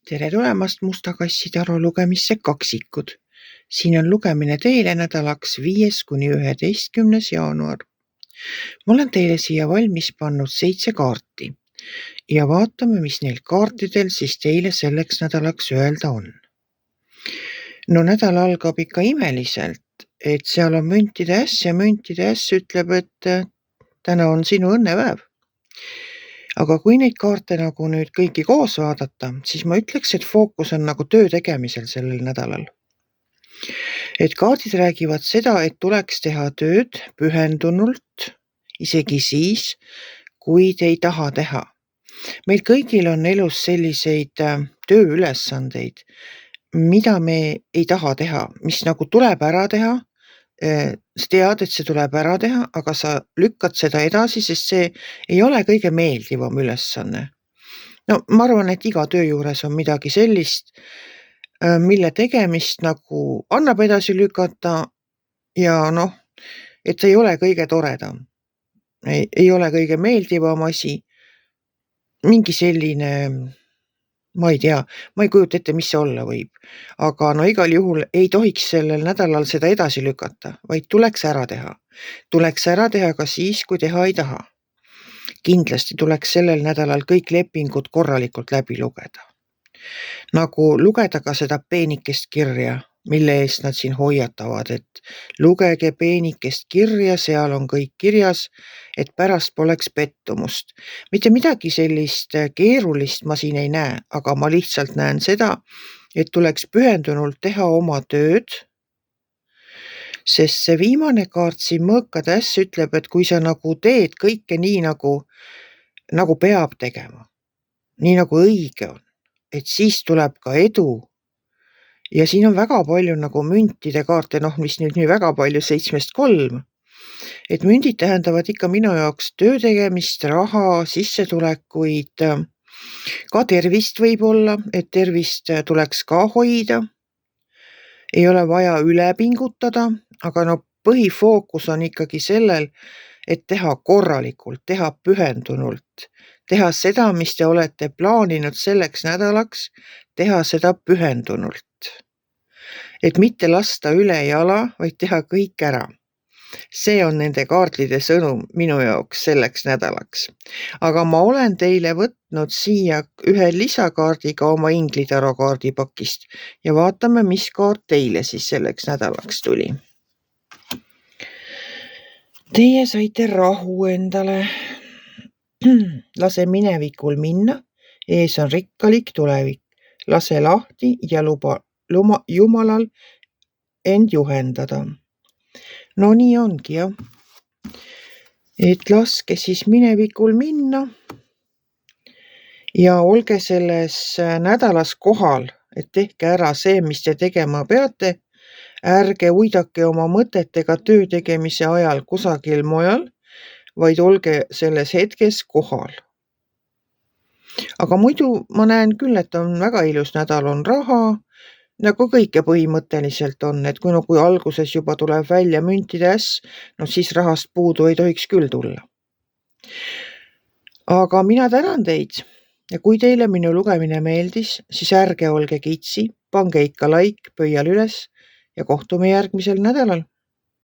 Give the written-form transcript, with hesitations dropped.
Tere tulemast Musta kassi taro lugemisse kaksikud. Siin on lugemine teile nädalaks 5.–11. jaanuar. Ma olen teile siia valmis pannud 7 kaarti ja vaatame, mis neil kaartidel siis teile selleks nädalaks öelda on. No nädal algab ikka imeliselt, et seal on müntide äss ja müntide äss ütleb, et täna on sinu õnnepäev. Aga kui neid kaarte nagu nüüd kõiki koos vaadata, siis ma ütleks, et fookus on nagu töö tegemisel sellel nädalal. Et kaardid räägivad seda, et tuleks teha tööd pühendunult, isegi siis, kui te ei taha teha. Meil kõigil on elus selliseid tööülesandeid, mida me ei taha teha, mis nagu tuleb ära teha. Sa tead, et see tuleb ära teha, aga sa lükkad seda edasi, sest see ei ole kõige meeldivam ülesanne. No ma arvan, et iga töö juures on midagi sellist, mille tegemist nagu annab edasi lükata ja et see ei ole kõige toredam. Ei ole kõige meeldivam asi. Mingi selline, ma ei tea, ma ei kujuta ette, mis see olla võib. Aga igal juhul ei tohiks sellel nädalal seda edasi lükata, vaid tuleks ära teha. Tuleks ära teha ka siis, kui teha ei taha. Kindlasti tuleks sellel nädalal kõik lepingud korralikult läbi lugeda. Nagu lugeda ka seda peenikest kirja, mille eest nad siin hoiatavad, et lugege peenikest kirja, seal on kõik kirjas, et pärast poleks pettumust. Mitte midagi sellist keerulist ma siin ei näe, aga ma lihtsalt näen seda, et tuleks pühendunult teha oma tööd, sest see viimane kaart siin mõõkade äss ütleb, et kui sa nagu teed kõike nii, nagu peab tegema, nii nagu õige on, et siis tuleb ka edu. Ja siin on väga palju nagu müntide kaarte, mis nüüd nii väga palju 7-st 3. Et mündid tähendavad ikka minu jaoks töö tegemist, raha, sissetulekuid, ka tervist võib olla, et tervist tuleks ka hoida. Ei ole vaja üle pingutada, aga põhifookus on ikkagi sellel, et teha korralikult, teha pühendunult, teha seda, mis te olete plaaninud selleks nädalaks, teha seda pühendunult. Et mitte lasta üle jala, vaid teha kõik ära. See on nende kaartide sõnum minu jaoks selleks nädalaks. Aga ma olen teile võtnud siia ühe lisakaardiga oma inglitaro kaardipakist ja vaatame, mis kaart teile siis selleks nädalaks tuli. Teie saite rahu endale. Lase minevikul minna, ees on rikkalik tulevik. Lase lahti ja luba Jumalal end juhendada. No nii ongi jah. Et laske siis minevikul minna ja olge selles nädalas kohal, et tehke ära see, mis te tegema peate. Ärge uidake oma mõtetega töö tegemise ajal kusagil mujal, vaid olge selles hetkes kohal. Aga muidu ma näen küll, et on väga ilus nädal, on raha, nagu kõike põhimõtteliselt on, et kui alguses juba tuleb välja müntide äss, siis rahast puudu ei tohiks küll tulla. Aga mina tänan teid ja kui teile minu lugemine meeldis, siis ärge olge kitsi, pange ikka like, pöial üles ja kohtume järgmisel nädalal.